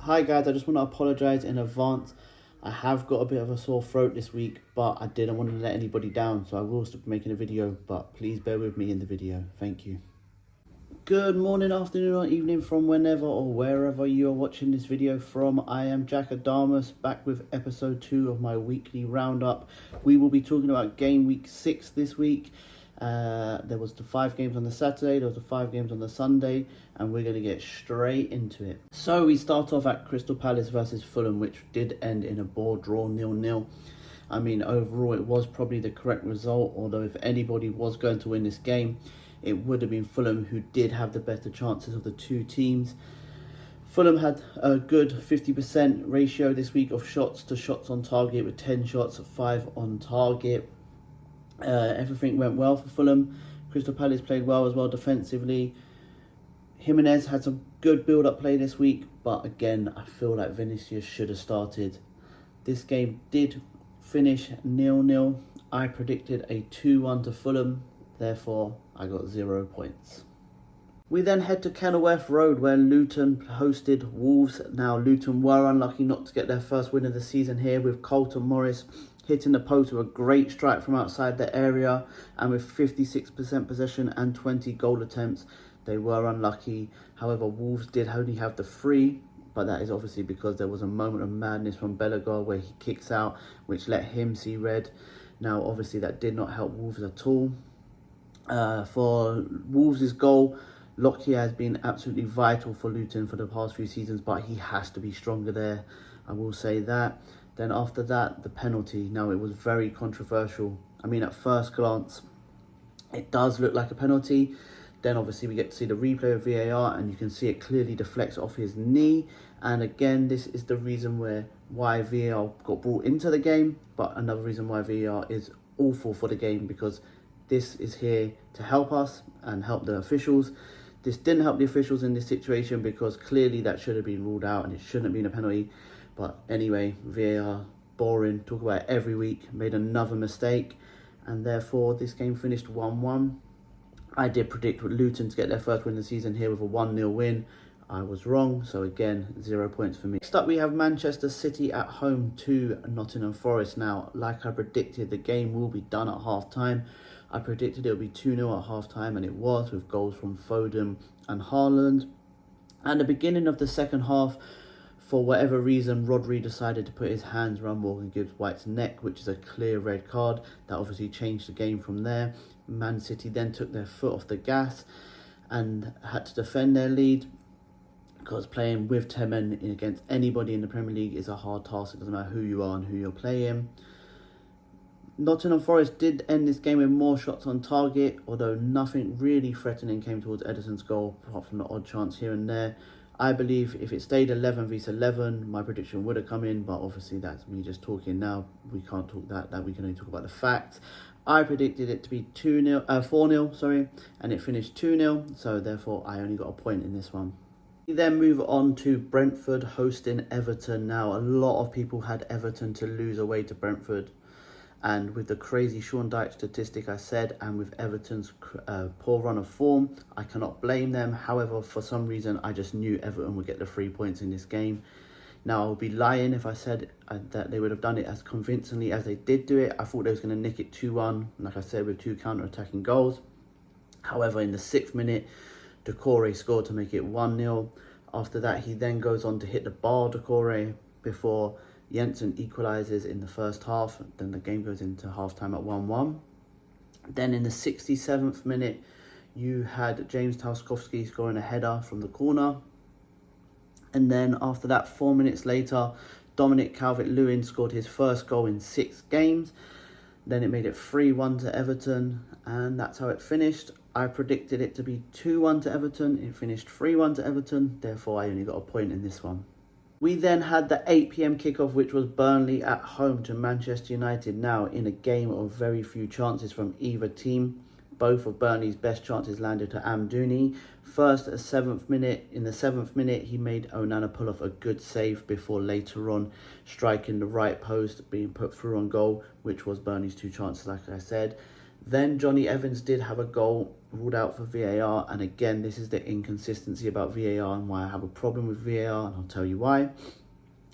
Hi guys, I just want to apologise in advance. I have got a bit of a sore throat this week, but I didn't want to let anybody down, so I will stop making a video, but please bear with me in the video. Thank you. Good morning, afternoon or evening from whenever or wherever you are watching this video from. I am Jack Adamus, back with episode 2 of my weekly roundup. We will be talking about game week 6 this week. There was the 5 games on the Saturday, there was the 5 games on the Sunday, and we're going to get straight into it. So we start off at Crystal Palace versus Fulham, which did end in a ball draw 0-0. I mean, overall it was probably the correct result, although if anybody was going to win this game, it would have been Fulham, who did have the better chances of the two teams. Fulham had a good 50% ratio this week of shots to shots on target, with 10 shots, 5 on target. Everything went well for Fulham. Crystal Palace played well as well defensively. Jimenez had some good build-up play this week, but again, I feel like Vinicius should have started. This game did finish 0-0. I predicted a 2-1 to Fulham, therefore I got 0 points. We then head to Kenilworth Road, where Luton hosted Wolves. Now, Luton were unlucky not to get their first win of the season here, with Carlton Morris hitting the post with a great strike from outside the area, and with 56% possession and 20 goal attempts, they were unlucky. However, Wolves did only have the 3, but that is obviously because there was a moment of madness from Bellegar where he kicks out, which let him see red. Now, obviously, that did not help Wolves at all. For Wolves' goal, Lockyer has been absolutely vital for Luton for the past few seasons, but he has to be stronger there, I will say that. Then after that, the penalty. Now, it was very controversial. I mean, at first glance, it does look like a penalty. Then obviously we get to see the replay of VAR, and you can see it clearly deflects off his knee. And again, this is the reason why VAR got brought into the game, but another reason why VAR is awful for the game, because this is here to help us and help the officials. This didn't help the officials in this situation, because clearly that should have been ruled out and it shouldn't have been a penalty. But anyway, VAR, boring, talk about it every week, made another mistake, and therefore this game finished 1-1. I did predict Luton to get their first win of the season here with a 1-0 win. I was wrong, so again, 0 points for me. Next up, we have Manchester City at home to Nottingham Forest. Now, like I predicted, the game will be done at half-time. I predicted it would be 2-0 at half-time, and it was, with goals from Foden and Haaland. At the beginning of the second half, for whatever reason, Rodri decided to put his hands around Morgan Gibbs-White's neck, which is a clear red card. That obviously changed the game from there. Man City then took their foot off the gas and had to defend their lead, because playing with 10 men against anybody in the Premier League is a hard task. It doesn't matter who you are and who you're playing. Nottingham Forest did end this game with more shots on target, although nothing really threatening came towards Ederson's goal, apart from the odd chance here and there. I believe if it stayed 11 vs 11, my prediction would have come in, but obviously that's me just talking now. We can't talk that we can only talk about the facts. I predicted it to be 4-0, and it finished 2-0, so therefore I only got a point in this one. We then move on to Brentford hosting Everton. Now, a lot of people had Everton to lose away to Brentford, and with the crazy Sean Dyche statistic I said, and with Everton's poor run of form, I cannot blame them. However, for some reason, I just knew Everton would get the 3 points in this game. Now, I would be lying if I said that they would have done it as convincingly as they did do it. I thought they was going to nick it 2-1, like I said, with 2 counter-attacking goals. However, in the 6th minute, Doucouré scored to make it 1-0. After that, he then goes on to hit the bar, Doucouré, before Jensen equalises in the first half. Then the game goes into half-time at 1-1. Then in the 67th minute, you had James Tarkowski scoring a header from the corner. And then after that, 4 minutes later, Dominic Calvert-Lewin scored his first goal in 6 games. Then it made it 3-1 to Everton, and that's how it finished. I predicted it to be 2-1 to Everton. It finished 3-1 to Everton. Therefore, I only got a point in this one. We then had the 8 p.m. kickoff, which was Burnley at home to Manchester United. Now, in a game of very few chances from either team, both of Burnley's best chances landed to Amdouni. First, in the 7th minute, he made Onana pull off a good save before later on striking the right post, being put through on goal, which was Burnley's 2 chances, like I said. Then Johnny Evans did have a goal ruled out for VAR, and again, this is the inconsistency about VAR and why I have a problem with VAR, and I'll tell you why.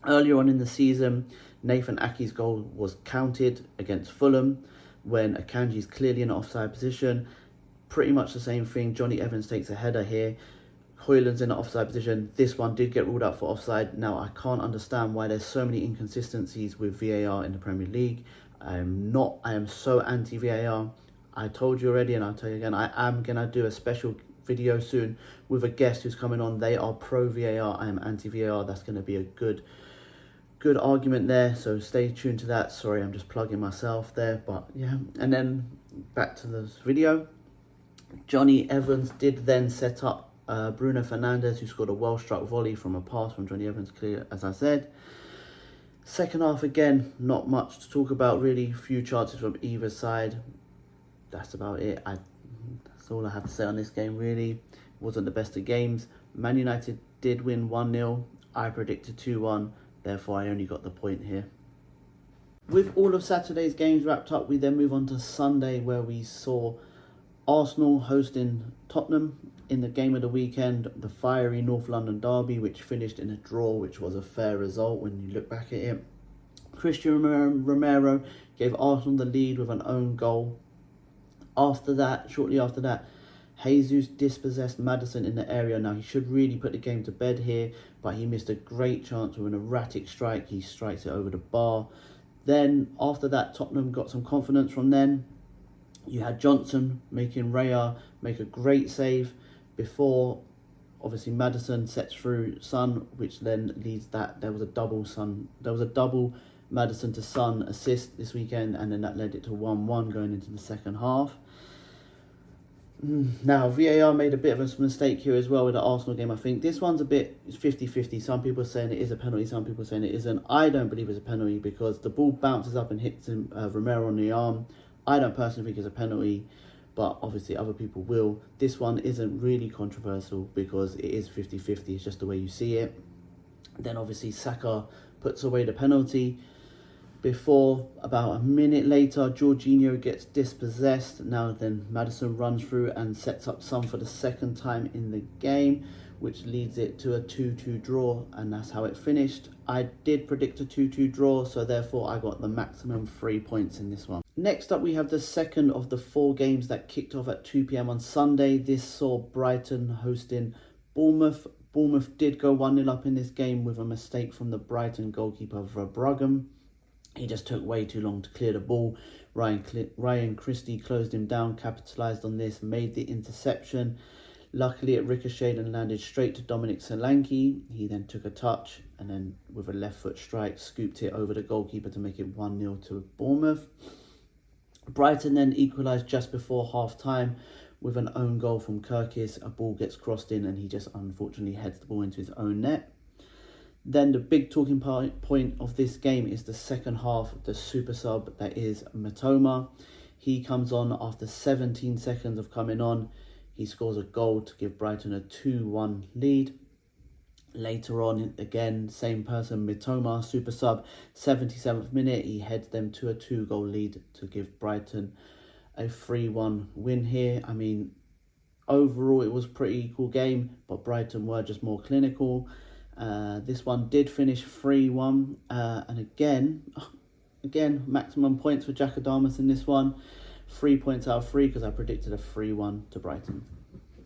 Earlier on in the season, Nathan Ake's goal was counted against Fulham when Akanji's clearly in an offside position. Pretty much the same thing. Johnny Evans takes a header here. Højlund's in an offside position. This one did get ruled out for offside. Now, I can't understand why there's so many inconsistencies with VAR in the Premier League. I am so anti-VAR. I told you already, and I'll tell you again, I am going to do a special video soon with a guest who's coming on. They are pro-VAR. I am anti-VAR. That's going to be a good argument there. So stay tuned to that. Sorry, I'm just plugging myself there. But yeah, and then back to this video. Johnny Evans did then set up Bruno Fernandes, who scored a well-struck volley from a pass from Johnny Evans, clear, as I said. Second half, again, not much to talk about, really. Few chances from either side. That's about it. That's all I have to say on this game, really. Wasn't the best of games. Man United did win 1-0. I predicted 2-1. Therefore, I only got the point here. With all of Saturday's games wrapped up, we then move on to Sunday, where we saw Arsenal hosting Tottenham in the game of the weekend, the fiery North London derby, which finished in a draw, which was a fair result when you look back at it. Christian Romero gave Arsenal the lead with an own goal. Shortly after that, Jesus dispossessed Maddison in the area. Now, he should really put the game to bed here, but he missed a great chance with an erratic strike. He strikes it over the bar. Then, after that, Tottenham got some confidence from then. You had Johnson making Raya make a great save before, obviously, Maddison sets through Son, which then leads that there was a double Maddison to Son assist this weekend, and then that led it to 1-1 going into the second half. Now, VAR made a bit of a mistake here as well with the Arsenal game. I think this one's a bit 50-50. Some people are saying it is a penalty, some people are saying it isn't. I don't believe it's a penalty because the ball bounces up and hits Romero on the arm. I don't personally think it's a penalty, but obviously other people will. This one isn't really controversial because it is 50-50. It's just the way you see it. Then obviously Saka puts away the penalty. Before, about a minute later, Jorginho gets dispossessed. Now then Maddison runs through and sets up Son for the second time in the game, which leads it to a 2-2 draw, and that's how it finished. I did predict a 2-2 draw, so therefore I got the maximum 3 points in this one. Next up, we have the second of the 4 games that kicked off at 2 p.m. on Sunday. This saw Brighton hosting Bournemouth. Bournemouth did go 1-0 up in this game with a mistake from the Brighton goalkeeper, Verbruggen. He just took way too long to clear the ball. Ryan Christie closed him down, capitalised on this, made the interception. Luckily, it ricocheted and landed straight to Dominic Solanke. He then took a touch and then with a left foot strike, scooped it over the goalkeeper to make it 1-0 to Bournemouth. Brighton then equalised just before half-time with an own goal from Kirkis. A ball gets crossed in and he just unfortunately heads the ball into his own net. Then the big talking point of this game is the second half, the super sub that is Mitoma. He comes on after 17 seconds of coming on. He scores a goal to give Brighton a 2-1 lead. Later on, again, same person, Mitoma, super sub, 77th minute. He heads them to a 2-goal lead to give Brighton a 3-1 win here. I mean, overall, it was a pretty equal game, but Brighton were just more clinical. This one did finish 3-1, and again, maximum points for Jack Adamas in this one. 3 points out of 3 because I predicted a 3-1 to Brighton.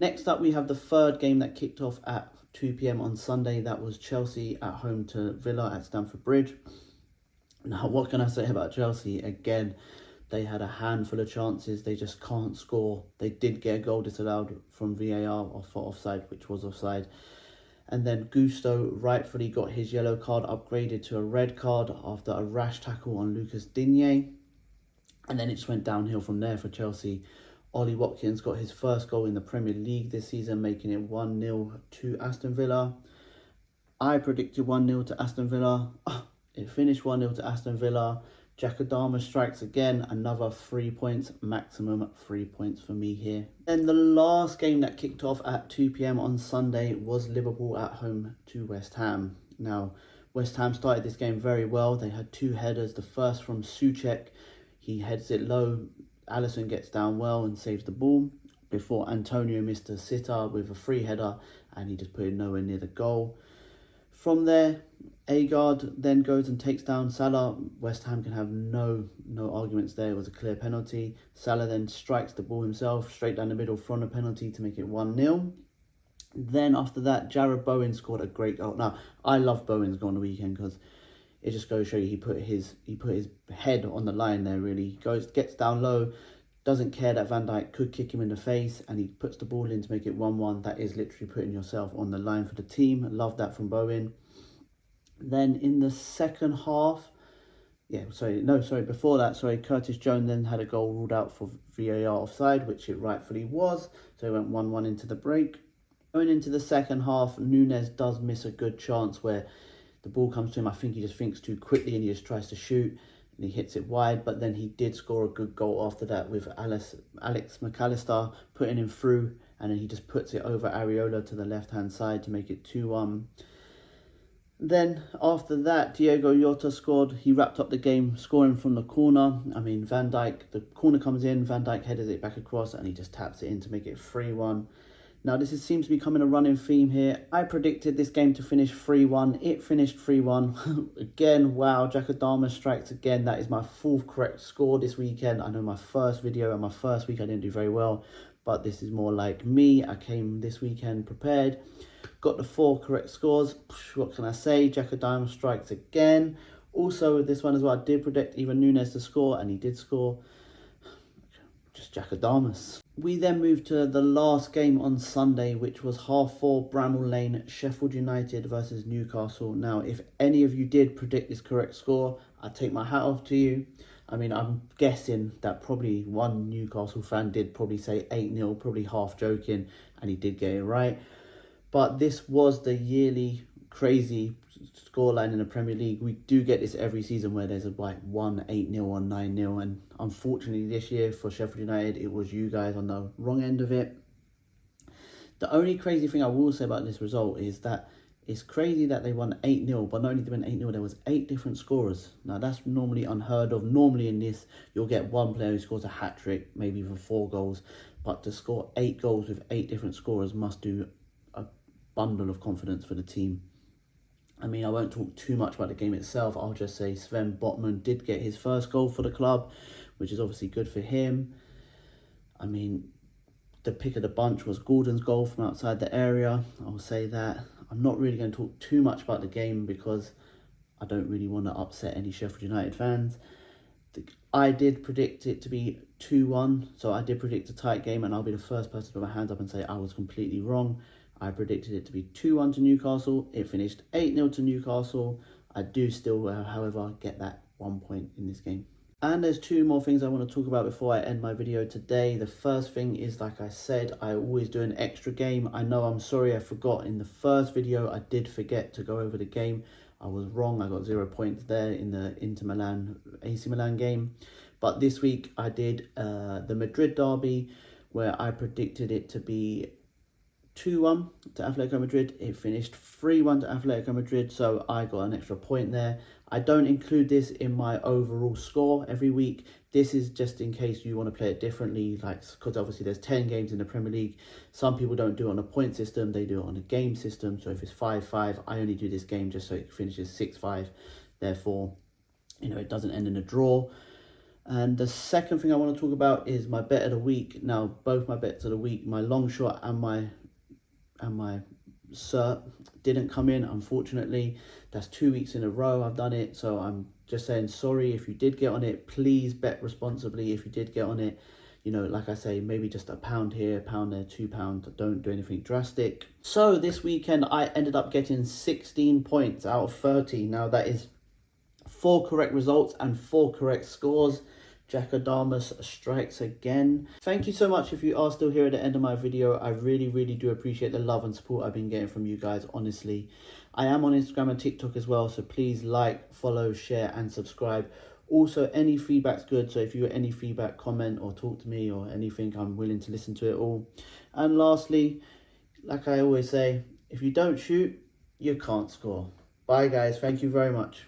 Next up, we have the third game that kicked off at 2 p.m. on Sunday. That was Chelsea at home to Villa at Stamford Bridge. Now, what can I say about Chelsea? Again, they had a handful of chances. They just can't score. They did get a goal disallowed from VAR for offside, which was offside. And then Gusto rightfully got his yellow card upgraded to a red card after a rash tackle on Lucas Digne. And then it just went downhill from there for Chelsea. Ollie Watkins got his first goal in the Premier League this season, making it 1-0 to Aston Villa. I predicted 1-0 to Aston Villa. It finished 1-0 to Aston Villa. Jack Adamas strikes again, another 3 points, maximum 3 points for me here. Then the last game that kicked off at 2 p.m. on Sunday was Liverpool at home to West Ham. Now, West Ham started this game very well. They had 2 headers. The first from Souček, he heads it low. Alisson gets down well and saves the ball before Antonio missed a sitter with a free header and he just put it nowhere near the goal. From there, Agard then goes and takes down Salah. West Ham can have no arguments there. It was a clear penalty. Salah then strikes the ball himself straight down the middle from a penalty to make it 1-0. Then after that, Jarrod Bowen scored a great goal. Now, I love Bowen's goal on the weekend because it just goes to show you he put his head on the line there, really. Gets down low, doesn't care that Van Dijk could kick him in the face, and he puts the ball in to make it 1-1. That is literally putting yourself on the line for the team. Love that from Bowen. Then in the second half, before that, Curtis Jones then had a goal ruled out for VAR offside, which it rightfully was. So it went 1-1 into the break. Going into the second half, Nunez does miss a good chance where the ball comes to him. I think he just thinks too quickly and he just tries to shoot and he hits it wide. But then he did score a good goal after that with Alex McAllister putting him through, and then he just puts it over Areola to the left-hand side to make it 2-1. Then after that, Diego Jota scored. He wrapped up the game scoring from the corner. I mean, Van Dijk, the corner comes in, Van Dijk headers it back across and he just taps it in to make it 3-1. Now, this seems to be becoming a running theme here. I predicted this game to finish 3-1. It finished 3-1. Again, wow, Jack Adama strikes again. That is my 4th correct score this weekend. I know my first video and my first week I didn't do very well, but this is more like me. I came this weekend prepared. Got the 4 correct scores. What can I say? Jack Adama strikes again. Also, with this one as well, I did predict even Nunez to score, and he did score. Just Jack Adamas. We then moved to the last game on Sunday, which was 4:30 Bramall Lane, Sheffield United versus Newcastle. Now, if any of you did predict this correct score, I take my hat off to you. I mean, I'm guessing that probably one Newcastle fan did probably say 8-0, probably half joking, and he did get it right. But this was the yearly crazy scoreline in the Premier League. We do get this every season where there's a 1 8-0 or 9-0, and unfortunately this year for Sheffield United it was you guys on the wrong end of it. The only crazy thing I will say about this result is that it's crazy that they won 8-0, but not only did they win 8-0, there was 8 different scorers. Now that's normally unheard of. Normally in this you'll get one player who scores a hat-trick, maybe for 4 goals, but to score 8 goals with 8 different scorers must do a bundle of confidence for the team. I mean, I won't talk too much about the game itself. I'll just say Sven Botman did get his first goal for the club, which is obviously good for him. I mean, the pick of the bunch was Gordon's goal from outside the area. I'll say that. I'm not really going to talk too much about the game because I don't really want to upset any Sheffield United fans. I did predict it to be 2-1, so I did predict a tight game, and I'll be the first person to put my hands up and say I was completely wrong. I predicted it to be 2-1 to Newcastle. It finished 8-0 to Newcastle. I do still, however, get that 1 point in this game. And there's 2 more things I want to talk about before I end my video today. The first thing is, like I said, I always do an extra game. I know, I'm sorry, I forgot. In the first video, I did forget to go over the game. I was wrong. I got 0 points there in the Inter Milan, AC Milan game. But this week, I did the Madrid derby, where I predicted it to be 2-1 to Atletico Madrid. It finished 3-1 to Atletico Madrid, so I got an extra point there. I don't include this in my overall score every week. This is just in case you want to play it differently, like, because obviously there's 10 games in the Premier League. Some people don't do it on a point system, they do it on a game system. So if it's 5-5, I only do this game just so it finishes 6-5. Therefore, you know, it doesn't end in a draw. And the second thing I want to talk about is my bet of the week. Now, both my bets of the week, my long shot and my cert, didn't come in, unfortunately. That's 2 weeks in a row I've done it, so I'm just saying sorry if you did get on it. Please bet responsibly if you did get on it. You know, like I say, maybe just £1 here, £1 there, £2. Don't do anything drastic. So this weekend I ended up getting 16 points out of 30. Now that is 4 correct results and 4 correct scores. Jack Adamas strikes again. Thank you so much if you are still here at the end of my video. I really, really do appreciate the love and support I've been getting from you guys, honestly. I am on Instagram and TikTok as well, so please like, follow, share and subscribe. Also, any feedback's good, so if you have any feedback, comment or talk to me or anything, I'm willing to listen to it all. And lastly, like I always say, if you don't shoot, you can't score. Bye guys, thank you very much.